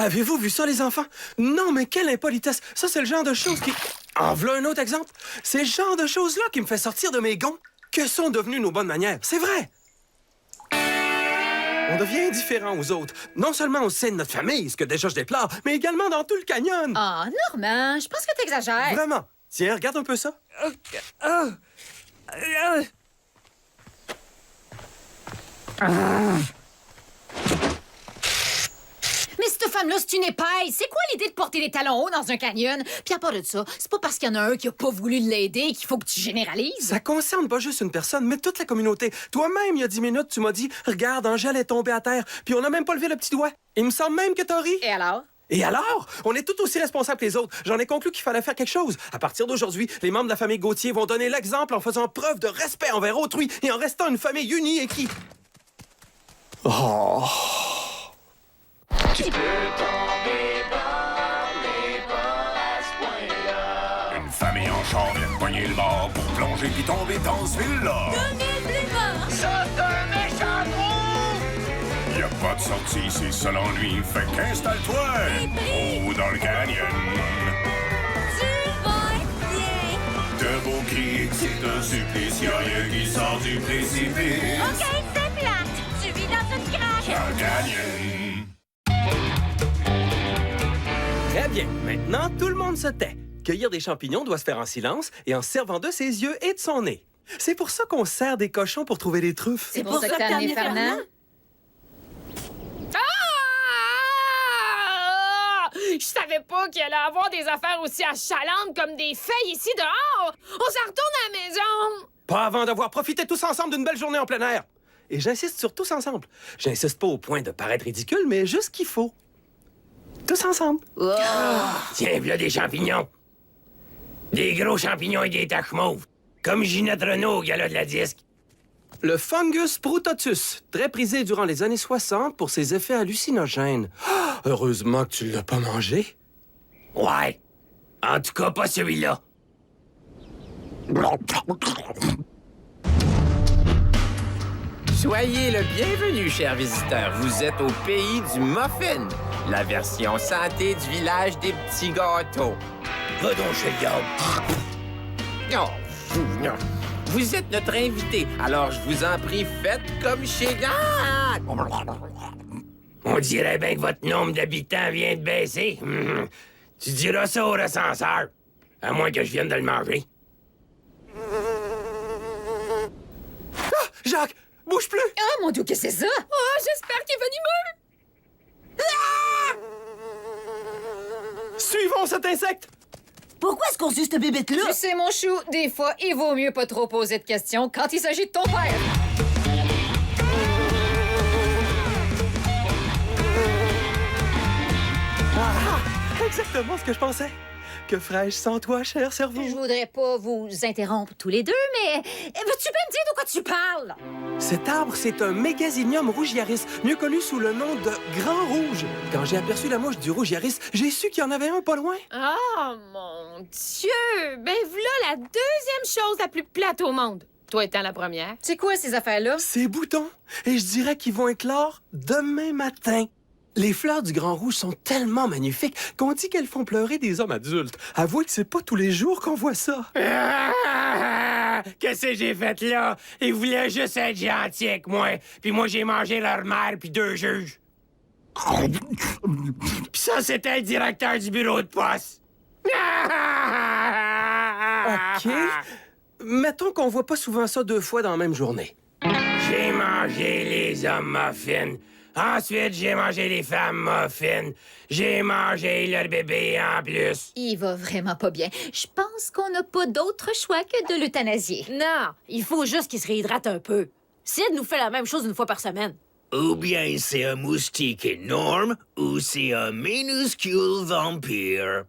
Avez-vous vu ça, les enfants? Non, mais quelle impolitesse! Ça, c'est le genre de choses qui... En voilà un autre exemple. C'est le genre de choses-là qui me fait sortir de mes gonds. Que sont devenues nos bonnes manières? C'est vrai! On devient indifférent aux autres. Non seulement au sein de notre famille, ce que déjà je déplore, mais également dans tout le canyon. Ah, Normand, je pense que t'exagères. Vraiment. Tiens, regarde un peu ça. Mais cette femme-là, c'est une épaisse. C'est quoi l'idée de porter des talons hauts dans un canyon? Puis à part de ça, c'est pas parce qu'il y en a un qui a pas voulu l'aider qu'il faut que tu généralises. Ça concerne pas juste une personne, mais toute la communauté. Toi-même, il y a 10 minutes, tu m'as dit « Regarde, Angèle est tombée à terre, puis on n'a même pas levé le petit doigt. » Il me semble même que t'as ri. Et alors? Et alors? On est tout aussi responsables que les autres. J'en ai conclu qu'il fallait faire quelque chose. À partir d'aujourd'hui, les membres de la famille Gauthier vont donner l'exemple en faisant preuve de respect envers autrui et en restant une famille unie et qui... Oh... Tu peux tomber bas, mais pas à ce point-là. Une famille en char vient de pogner le bord pour plonger puis tomber dans ce ville-là. Ça, c'est un méchant trou! Y a pas de sortie, c'est seul en lui. Fait qu'installe-toi haut dans le canyon. Tu vas être bien. De beaux cris, c'est un supplice. Y'a rien qui sort du précipice. OK, c'est plate. Tu vis dans une craque. Dans le canyon. Très bien. Maintenant, tout le monde se tait. Cueillir des champignons doit se faire en silence et en servant de ses yeux et de son nez. C'est pour ça qu'on sert des cochons pour trouver des truffes. C'est pour ça que t'as amené Fernand? Ah! Je savais pas qu'il allait avoir des affaires aussi achalantes comme des feuilles ici dehors! On s'en retourne à la maison! Pas avant d'avoir profité tous ensemble d'une belle journée en plein air. Et j'insiste sur tous ensemble. J'insiste pas au point de paraître ridicule, mais juste qu'il faut. Tous ensemble. Tiens, voilà des champignons. Des gros champignons et des taches mauves. Comme Ginette Renault au gala de la disque. Le fungus brutotus, très prisé durant les années 60 pour ses effets hallucinogènes. Ah, heureusement que tu l'as pas mangé. Ouais. En tout cas, pas celui-là. Soyez le bienvenu, chers visiteurs. Vous êtes au pays du muffin, la version santé du village des petits gâteaux. Va donc chez le diable. Non. Vous êtes notre invité, alors je vous en prie, faites comme chez Gad. On dirait bien que votre nombre d'habitants vient de baisser. Tu diras ça au recenseur. À moins que je vienne de le manger. Ah, Jacques, bouge plus! Oh mon Dieu, qu'est-ce que c'est ça? Oh, j'espère qu'il est venimeux! Suivons cet insecte! Pourquoi est-ce qu'on suit cette bébête-là? Tu sais, mon chou, des fois, il vaut mieux pas trop poser de questions quand il s'agit de ton père. Ah, exactement ce que je pensais. Que ferais-je sans toi, cher cerveau? Je voudrais pas vous interrompre tous les deux, mais veux-tu bien me dire de quoi tu parles? Cet arbre, c'est un Mégazinium rougiaris, mieux connu sous le nom de Grand Rouge. Quand j'ai aperçu la mouche du rougiaris, j'ai su qu'il y en avait un pas loin. Oh, mon Dieu! Ben voilà la deuxième chose la plus plate au monde. Toi étant la première. C'est quoi ces affaires-là? Ces boutons, et je dirais qu'ils vont éclore demain matin. Les fleurs du Grand Rouge sont tellement magnifiques qu'on dit qu'elles font pleurer des hommes adultes. Avouez que c'est pas tous les jours qu'on voit ça. Qu'est-ce que j'ai fait là? Ils voulaient juste être gentils avec moi. Puis moi, j'ai mangé leur mère puis 2 juges. Puis ça, c'était le directeur du bureau de poste. OK. Mettons qu'on voit pas souvent ça 2 fois dans la même journée. J'ai mangé les hommes muffins. Ensuite, j'ai mangé les femmes muffins. J'ai mangé leur bébé en plus. Il va vraiment pas bien. Je pense qu'on n'a pas d'autre choix que de l'euthanasier. Non, il faut juste qu'il se réhydrate un peu. Sid nous fait la même chose une fois par semaine. Ou bien c'est un moustique énorme, ou c'est un minuscule vampire.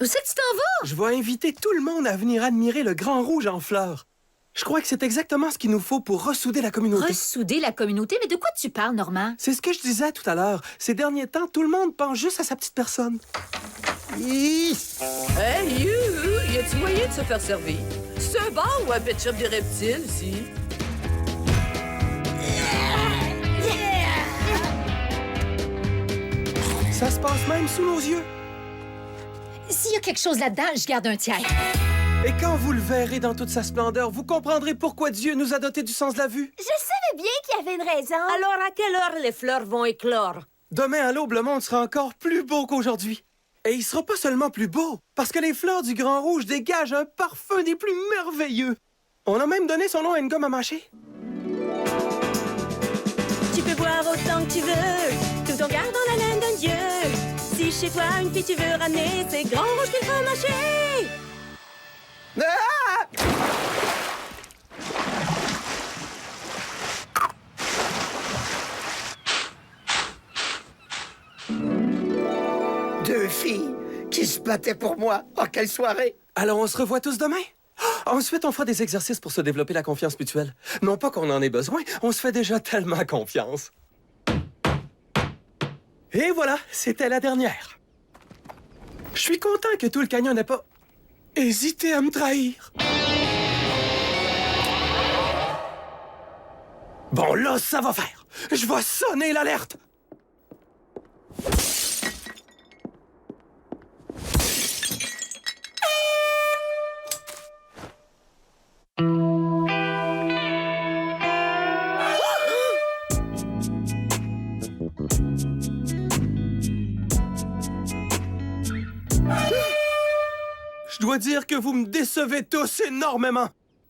Où c'est que tu t'en vas? Je vais inviter tout le monde à venir admirer le Grand Rouge en fleurs. Je crois que c'est exactement ce qu'il nous faut pour ressouder la communauté. Ressouder la communauté? Mais de quoi tu parles, Normand? C'est ce que je disais tout à l'heure. Ces derniers temps, tout le monde pense juste à sa petite personne. Hey, y a-tu moyen de se faire servir? C'est un bar ou un pet shop des reptiles, ici? Ça se passe même sous nos yeux. S'il y a quelque chose là-dedans, je garde un tiers. Et quand vous le verrez dans toute sa splendeur, vous comprendrez pourquoi Dieu nous a dotés du sens de la vue. Je savais bien qu'il y avait une raison. Alors, à quelle heure les fleurs vont éclore? Demain à l'aube, le monde sera encore plus beau qu'aujourd'hui. Et il sera pas seulement plus beau, parce que les fleurs du Grand Rouge dégagent un parfum des plus merveilleux. On a même donné son nom à une gomme à mâcher. Tu peux boire autant que tu veux, tout en gardant la laine d'un dieu. Si chez toi une fille tu veux ramener, c'est Grand Rouge qu'il faut mâcher. Deux filles qui se battaient pour moi. Oh, quelle soirée! Alors on se revoit tous demain? Ensuite, on fera des exercices pour se développer la confiance mutuelle. Non pas qu'on en ait besoin, on se fait déjà tellement confiance. Et voilà, c'était la dernière. Je suis content que tout le canyon n'ait pas hésité à me trahir. Bon, là, ça va faire. Je vais sonner l'alerte. Je dois dire que vous me décevez tous énormément.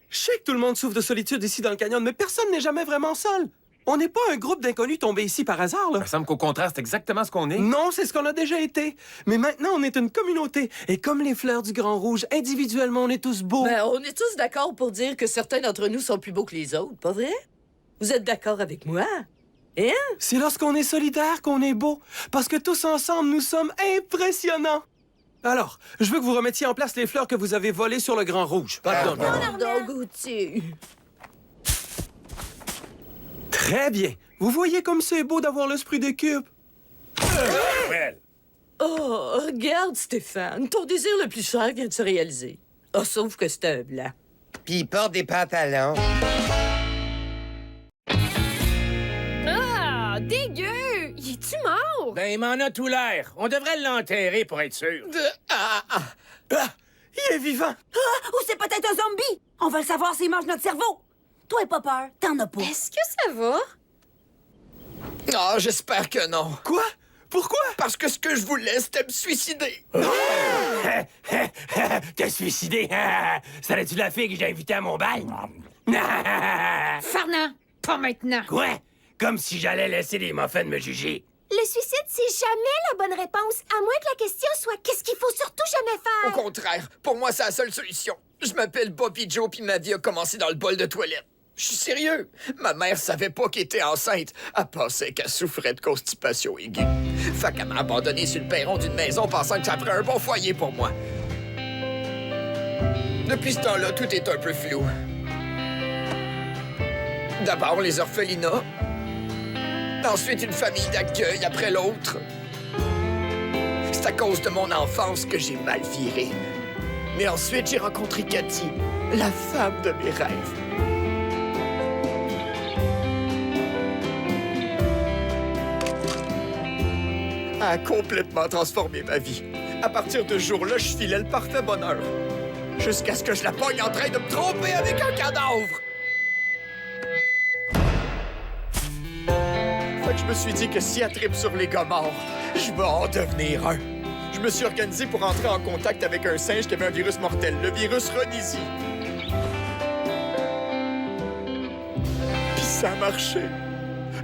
Je sais que tout le monde souffre de solitude ici dans le canyon, mais personne n'est jamais vraiment seul. On n'est pas un groupe d'inconnus tombés ici par hasard, là. Il me semble qu'au contraire, c'est exactement ce qu'on est. Non, c'est ce qu'on a déjà été. Mais maintenant, on est une communauté. Et comme les fleurs du Grand Rouge, individuellement, on est tous beaux. Ben, on est tous d'accord pour dire que certains d'entre nous sont plus beaux que les autres, pas vrai? Vous êtes d'accord avec moi? Hein? C'est lorsqu'on est solidaire qu'on est beau. Parce que tous ensemble, nous sommes impressionnants. Alors, je veux que vous remettiez en place les fleurs que vous avez volées sur le Grand Rouge. Pardon, Gauthier. Très bien. Vous voyez comme c'est beau d'avoir l'esprit d'équipe. Oh, regarde, Stéphane. Ton désir le plus cher vient de se réaliser. Oh, sauf que c'est un blanc. Puis il porte des pantalons. Ah, dégueu! Il est-tu mort? Ben, il m'en a tout l'air. On devrait l'enterrer pour être sûr. Il est vivant. Ou c'est peut-être un zombie! On va le savoir s'il mange notre cerveau! Toi, pas peur, t'en as pas. Est-ce que ça va? Ah, j'espère que non. Quoi? Pourquoi? Parce que ce que je voulais, c'était me suicider. T'as suicidé? Serais-tu la fille que j'ai invitée à mon bal? Fernand, pas maintenant. Quoi? Comme si j'allais laisser les muffins me juger. Le suicide, c'est jamais la bonne réponse, à moins que la question soit qu'est-ce qu'il faut surtout jamais Au faire. contraire, pour moi, c'est la seule solution. Je m'appelle Bobby Joe, puis ma vie a commencé dans le bol de toilette. Je suis sérieux. Ma mère savait pas qu'elle était enceinte. Elle pensait qu'elle souffrait de constipation aiguë. Fait qu'elle m'a abandonné sur le perron d'une maison pensant que ça ferait un bon foyer pour moi. Depuis ce temps-là, tout est un peu flou. D'abord, les orphelinats. Ensuite, une famille d'accueil après l'autre. C'est à cause de mon enfance que j'ai mal viré. Mais ensuite, j'ai rencontré Cathy, la femme de mes rêves. Elle a complètement transformé ma vie. À partir de ce jour-là, je filais le parfait bonheur. Jusqu'à ce que je la pogne en train de me tromper avec un cadavre. Fait que je me suis dit que si elle tripe sur les gars morts, je vais en devenir un. Je me suis organisé pour entrer en contact avec un singe qui avait un virus mortel, le virus Ronisi. Puis ça a marché.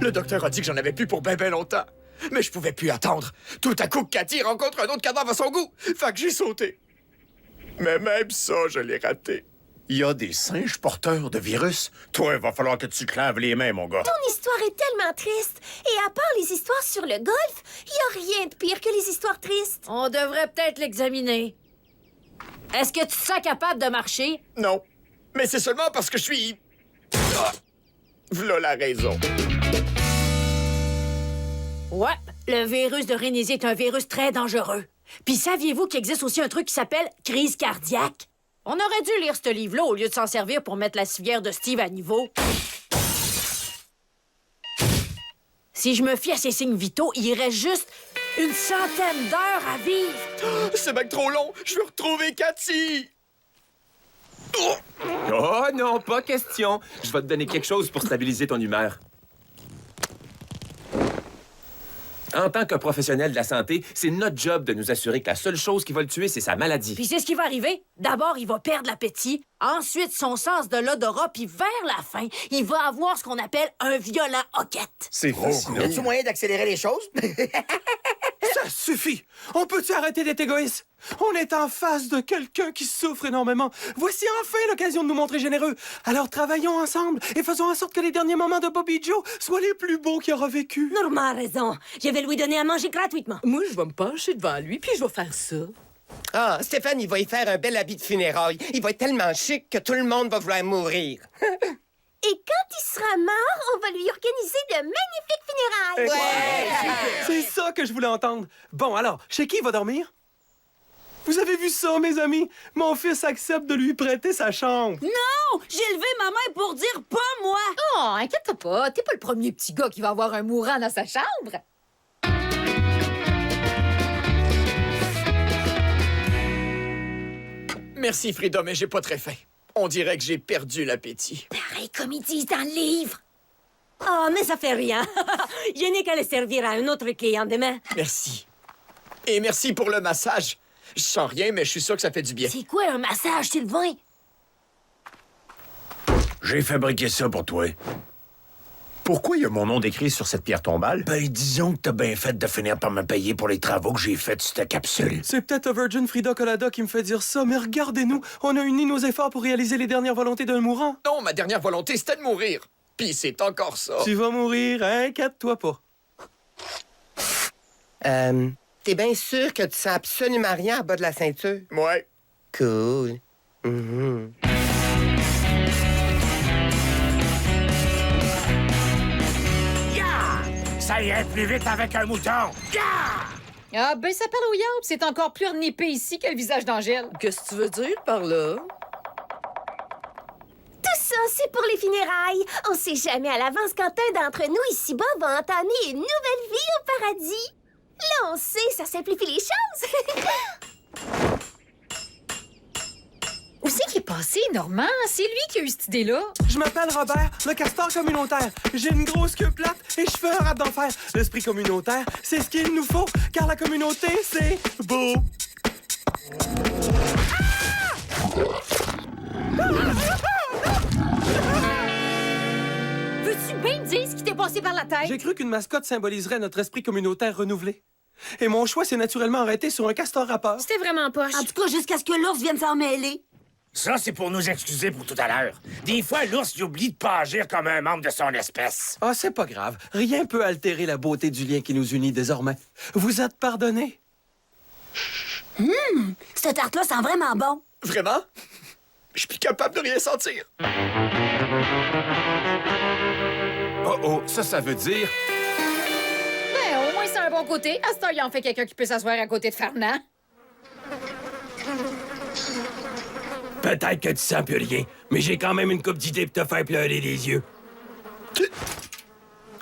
Le docteur a dit que j'en avais plus pour ben longtemps. Mais je pouvais plus attendre. Tout à coup, Cathy rencontre un autre cadavre à son goût. Fait que j'ai sauté. Mais même ça, je l'ai raté. Il y a des singes porteurs de virus. Toi, il va falloir que tu claves les mains, mon gars. Ton histoire est tellement triste. Et à part les histoires sur le golf, il y a rien de pire que les histoires tristes. On devrait peut-être l'examiner. Est-ce que tu te sens capable de marcher? Non. Mais c'est seulement parce que je suis... Ah! V'là la raison. Ouais, le virus de Rénésie est un virus très dangereux. Puis saviez-vous qu'il existe aussi un truc qui s'appelle crise cardiaque? On aurait dû lire ce livre-là au lieu de s'en servir pour mettre la civière de Steve à niveau. Si je me fie à ses signes vitaux, il reste juste Une centaine d'heures à vivre! C'est bien trop long! Je veux retrouver Cathy! Oh non, pas question. Je vais te donner quelque chose pour stabiliser ton humeur. En tant que professionnel de la santé, c'est notre job de nous assurer que la seule chose qui va le tuer, c'est sa maladie. Puis c'est ce qui va arriver. D'abord, il va perdre l'appétit. Ensuite, son sens de l'odorat. Puis vers la fin, il va avoir ce qu'on appelle un violent hoquette. C'est fascinant. Y a-tu moyen d'accélérer les choses? Ça suffit! On peut-tu arrêter d'être égoïste? On est en face de quelqu'un qui souffre énormément. Voici enfin l'occasion de nous montrer généreux. Alors travaillons ensemble et faisons en sorte que les derniers moments de Bobby Joe soient les plus beaux qu'il aura vécu. Normand a raison. Je vais lui donner à manger gratuitement. Moi, je vais me pencher devant lui, puis je vais faire ça. Ah, Stéphane, il va y faire un bel habit de funérailles. Il va être tellement chic que tout le monde va vouloir mourir. Et quand il sera mort, on va lui organiser de magnifiques funérailles. C'est ça que je voulais entendre. Bon, alors, chez qui il va dormir? Vous avez vu ça, mes amis? Mon fils accepte de lui prêter sa chambre. Non! J'ai levé ma main pour dire pas moi! Oh, inquiète-toi pas. T'es pas le premier petit gars qui va avoir un mourant dans sa chambre. Merci, Frida, mais j'ai pas très faim. On dirait que j'ai perdu l'appétit. Pareil comme ils disent dans le livre. Oh, mais ça fait rien. Je n'ai qu'à le servir à un autre client demain. Merci. Et merci pour le massage. Je sens rien, mais je suis sûr que ça fait du bien. C'est quoi un massage, Sylvain? J'ai fabriqué ça pour toi. Pourquoi il y a mon nom décrit sur cette pierre tombale? Ben, disons que t'as bien fait de finir par me payer pour les travaux que j'ai faits sur ta capsule. C'est peut-être a Virgin Frida Colada qui me fait dire ça, mais regardez-nous, on a uni nos efforts pour réaliser les dernières volontés d'un mourant. Non, ma dernière volonté, c'était de mourir. Puis c'est encore ça. Tu vas mourir, inquiète-toi pas. T'es bien sûr que tu sens absolument rien en bas de la ceinture? Ouais. Cool. Mhm. Ça irait plus vite avec un mouton! Ah, ben ça parle au yard, c'est encore plus renippé ici que le visage d'Angèle. Qu'est-ce que tu veux dire par là? Tout ça, c'est pour les funérailles. On sait jamais à l'avance quand un d'entre nous ici-bas va entamer une nouvelle vie au paradis. Là, on sait, ça simplifie les choses. Où c'est qu'il est passé, Normand? C'est lui qui a eu cette idée-là. Je m'appelle Robert, le castor communautaire. J'ai une grosse queue plate et je fais un rap d'enfer. L'esprit communautaire, c'est ce qu'il nous faut, car la communauté, c'est beau. Veux-tu bien me dire ce qui t'est passé par la tête? J'ai cru qu'une mascotte symboliserait notre esprit communautaire renouvelé. Et mon choix s'est naturellement arrêté sur un castor rappeur. C'était vraiment poche. En tout cas, jusqu'à ce que l'ours vienne s'en mêler. Ça, c'est pour nous excuser pour tout à l'heure. Des fois, l'ours, il oublie de pas agir comme un membre de son espèce. Ah, c'est pas grave. Rien peut altérer la beauté du lien qui nous unit désormais. Vous êtes pardonnés. Cette tarte-là sent vraiment bon. Vraiment? Je suis plus capable de rien sentir. Oh, ça veut dire... Ben, au moins, c'est un bon côté. À ce temps, il en fait quelqu'un qui peut s'asseoir à côté de Fernand. Peut-être que tu sens plus rien, mais j'ai quand même une coupe d'idées pour te faire pleurer les yeux.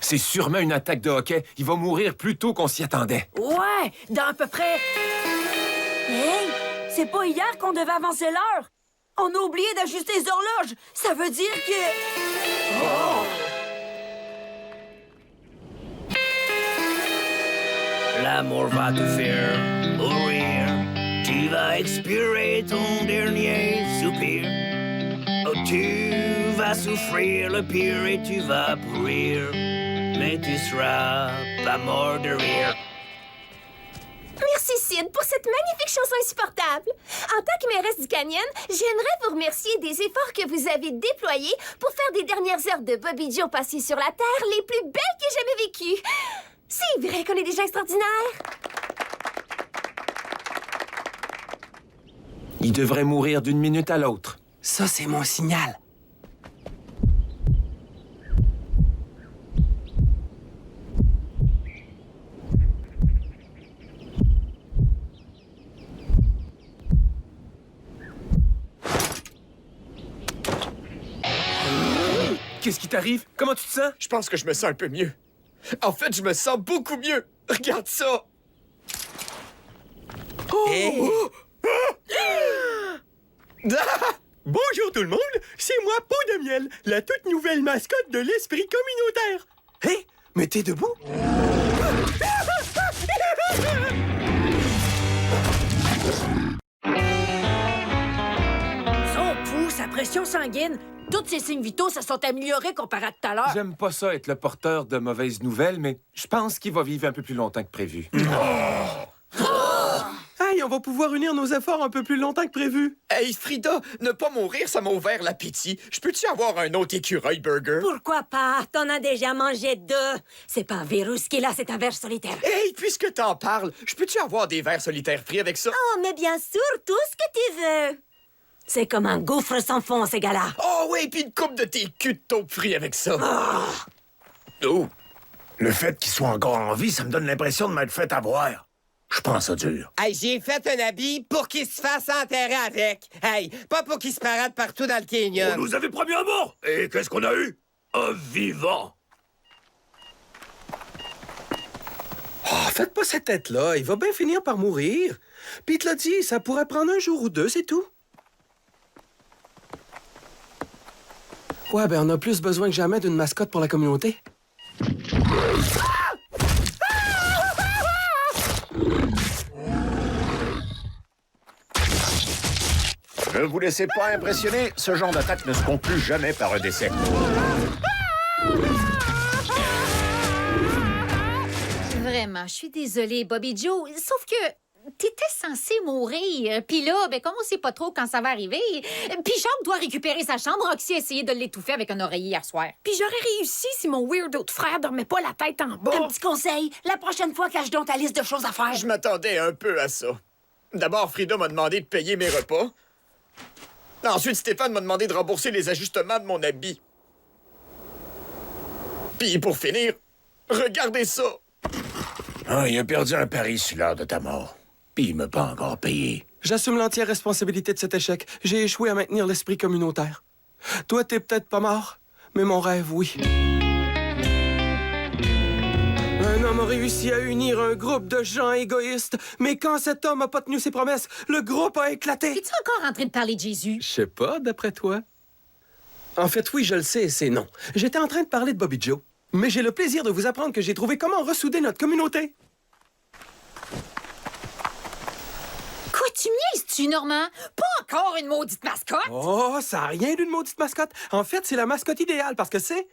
C'est sûrement une attaque de hockey. Il va mourir plus tôt qu'on s'y attendait. Ouais, dans à peu près... Hey, c'est pas hier qu'on devait avancer l'heure. On a oublié d'ajuster les horloges. Ça veut dire que... L'amour va te faire mourir. Tu vas expirer ton dernier soupir. Oh, tu vas souffrir le pire et tu vas pourrir. Mais tu seras pas mort de rire. Merci, Sid, pour cette magnifique chanson insupportable. En tant que mairesse du Canyon, j'aimerais vous remercier des efforts que vous avez déployés pour faire des dernières heures de Bobby Joe passées sur la Terre les plus belles que j'ai jamais vécues. C'est vrai qu'on est des gens extraordinaires. Il devrait mourir d'une minute à l'autre. Ça, c'est mon signal. Qu'est-ce qui t'arrive? Comment tu te sens? Je pense que je me sens un peu mieux. En fait, je me sens beaucoup mieux. Regarde ça. Bonjour tout le monde, c'est moi, Peau de Miel, la toute nouvelle mascotte de l'esprit communautaire. Hé, mais t'es debout? Son pouls, sa pression sanguine, tous ses signes vitaux se sont améliorés comparé à tout à l'heure. J'aime pas ça être le porteur de mauvaises nouvelles, mais je pense qu'il va vivre un peu plus longtemps que prévu. Hey, on va pouvoir unir nos efforts un peu plus longtemps que prévu. Hey, Frida, ne pas mourir, ça m'a ouvert l'appétit. Je peux-tu avoir un autre écureuil burger? Pourquoi pas? T'en as déjà mangé 2. C'est pas un virus qui est là, c'est un ver solitaire. Hey, puisque t'en parles, je peux-tu avoir des vers solitaires frits avec ça? Oh, mais bien sûr, tout ce que tu veux. C'est comme un gouffre sans fond, ces gars-là. Oh oui, puis une coupe de tes culs de taupe frits avec ça. Oh! Le fait qu'il soit encore en vie, ça me donne l'impression de m'être fait avoir. Je pense ça dur. Hey, j'ai fait un habit pour qu'il se fasse enterrer avec. Hey, pas pour qu'il se parade partout dans le canyon. On nous avait promis un mort! Et qu'est-ce qu'on a eu? Un vivant! Oh, faites pas cette tête-là, il va bien finir par mourir. Puis il te l'a dit, ça pourrait prendre un jour ou 2, c'est tout. Ouais, ben on a plus besoin que jamais d'une mascotte pour la communauté. Ne vous laissez pas impressionner, ce genre d'attaque ne se conclut jamais par un décès. Vraiment, je suis désolée, Bobby Joe. Sauf que t'étais censé mourir. Puis là, ben comme on sait pas trop quand ça va arriver, puis Jacques doit récupérer sa chambre. Roxy a essayé de l'étouffer avec un oreiller hier soir. Puis j'aurais réussi si mon weirdo de frère dormait pas la tête en bas. Un petit conseil, la prochaine fois, cache donc ta liste de choses à faire. Je m'attendais un peu à ça. D'abord, Frida m'a demandé de payer mes repas. Ensuite, Stéphane m'a demandé de rembourser les ajustements de mon habit. Puis pour finir, regardez ça! Ah, il a perdu un pari sur l'heure de ta mort. Puis il m'a pas encore payé. J'assume l'entière responsabilité de cet échec. J'ai échoué à maintenir l'esprit communautaire. Toi, t'es peut-être pas mort, mais mon rêve, oui. Un homme a réussi à unir un groupe de gens égoïstes, mais quand cet homme a pas tenu ses promesses, le groupe a éclaté. Es-tu encore en train de parler de Jésus? Je sais pas, d'après toi. En fait, oui, je le sais, c'est non. J'étais en train de parler de Bobby Joe. Mais j'ai le plaisir de vous apprendre que j'ai trouvé comment ressouder notre communauté. Quoi, tu niaises-tu, Normand? Pas encore une maudite mascotte? Oh, ça n'a rien d'une maudite mascotte. En fait, c'est la mascotte idéale parce que c'est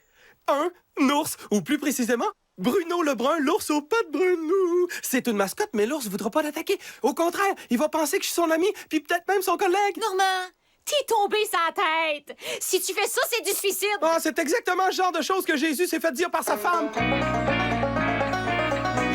un ours, ou plus précisément, Bruno Lebrun, l'ours aux pattes brunes. C'est une mascotte, mais l'ours ne voudra pas l'attaquer. Au contraire, il va penser que je suis son ami, puis peut-être même son collègue. Normand, t'es tombé sa tête. Si tu fais ça, c'est du suicide. Ah, c'est exactement le genre de choses que Jésus s'est fait dire par sa femme.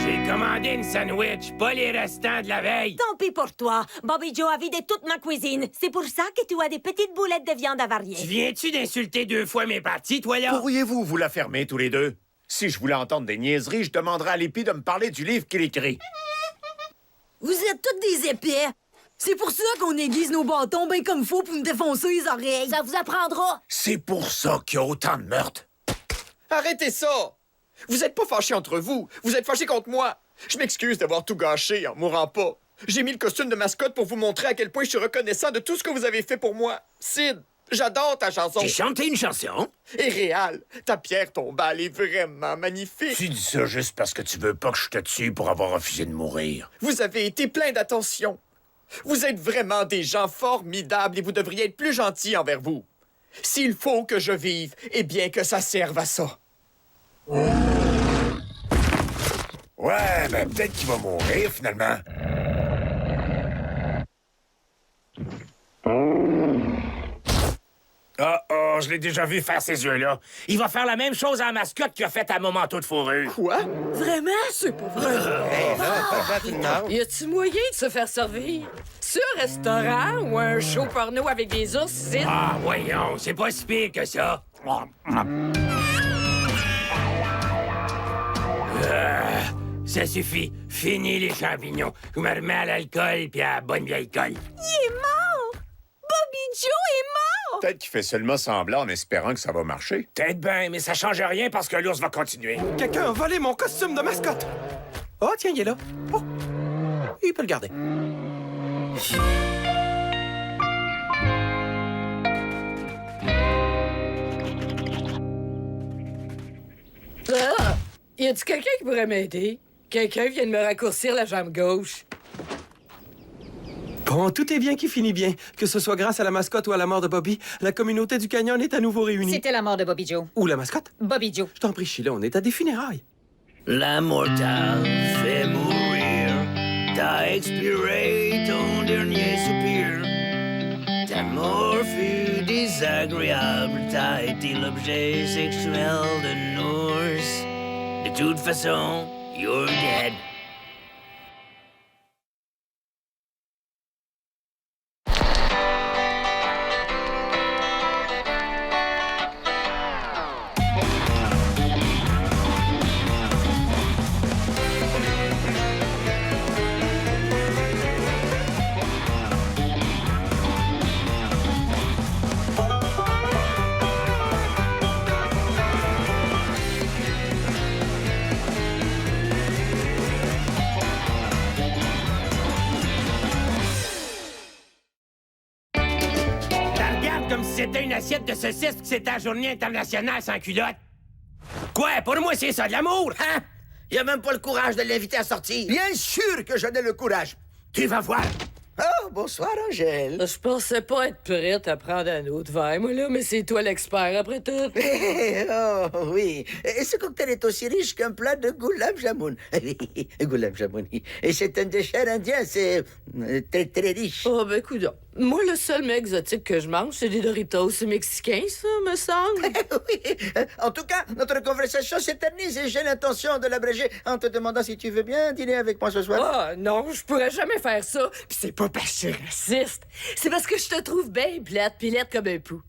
J'ai commandé une sandwich, pas les restants de la veille. Tant pis pour toi. Bobby Joe a vidé toute ma cuisine. C'est pour ça que tu as des petites boulettes de viande avariées. Tu viens-tu d'insulter 2 fois mes parties, toi, là? Pourriez-vous vous la fermer tous les deux? Si je voulais entendre des niaiseries, je demanderais à l'épi de me parler du livre qu'il écrit. Vous êtes tous des épais. C'est pour ça qu'on aiguise nos bâtons bien comme faut pour nous défoncer les oreilles. Ça vous apprendra. C'est pour ça qu'il y a autant de meurtres. Arrêtez ça! Vous êtes pas fâchés entre vous, vous êtes fâchés contre moi. Je m'excuse d'avoir tout gâché en mourant pas. J'ai mis le costume de mascotte pour vous montrer à quel point je suis reconnaissant de tout ce que vous avez fait pour moi. Sid, j'adore ta chanson. J'ai chanté une chanson. Et Réal, ta pierre tombale est vraiment magnifique. Tu dis ça juste parce que tu veux pas que je te tue pour avoir refusé de mourir. Vous avez été plein d'attention. Vous êtes vraiment des gens formidables et vous devriez être plus gentils envers vous. S'il faut que je vive, eh bien que ça serve à ça. Ouais, ben peut-être qu'il va mourir, finalement. Oh, je l'ai déjà vu faire ces yeux-là. Il va faire la même chose à la mascotte qu'il a fait à Momento de fourrure. Quoi? Vraiment? C'est pas vrai. Y a-tu moyen de se faire servir? C'est un restaurant ou un show porno avec des ours, c'est... Ah, voyons, c'est pas si pire que ça. Ça suffit. Fini les champignons. Je me remets à l'alcool puis à la bonne vieille colle. Il est mort! Bobby Joe est mort! Peut-être qu'il fait seulement semblant en espérant que ça va marcher. Peut-être bien, mais ça change rien parce que l'ours va continuer. Quelqu'un a volé mon costume de mascotte. Oh, tiens, il est là. Oh, il peut le garder. Ah! Y a-tu quelqu'un qui pourrait m'aider? Quelqu'un vient de me raccourcir la jambe gauche. Bon, tout est bien qui finit bien. Que ce soit grâce à la mascotte ou à la mort de Bobby, la communauté du canyon est à nouveau réunie. C'était la mort de Bobby Joe. Ou la mascotte? Bobby Joe. Je t'en prie, Sheila, on est à des funérailles. La mortale fait mourir, t'as expiré ton dernier soupir. Ta mort fut désagréable, t'as été l'objet sexuel de Norse. De toute façon, you're dead. Comme si c'était une assiette de saucisses que c'était la journée internationale sans culotte. Quoi? Pour moi, c'est ça de l'amour, hein? Il a même pas le courage de l'inviter à sortir. Bien sûr que j'en ai le courage. Tu vas voir. Oh, bonsoir, Angèle. Je pensais pas être prête à prendre un autre verre, moi, là, mais c'est toi l'expert, après tout. Oh, oui. Et ce cocktail est aussi riche qu'un plat de gulab jamun. Gulab jamun. Et c'est un dessert indien, c'est très, très riche. Oh, ben, coudonc. Moi, le seul mets exotique que je mange, c'est des Doritos. C'est mexicain, ça, me semble. Oui. En tout cas, notre conversation s'éternise et j'ai l'intention de l'abréger en te demandant si tu veux bien dîner avec moi ce soir. Ah, non, je pourrais jamais faire ça. Puis c'est pas parce que je suis raciste. C'est parce que je te trouve bien plate, pis laide comme un pou.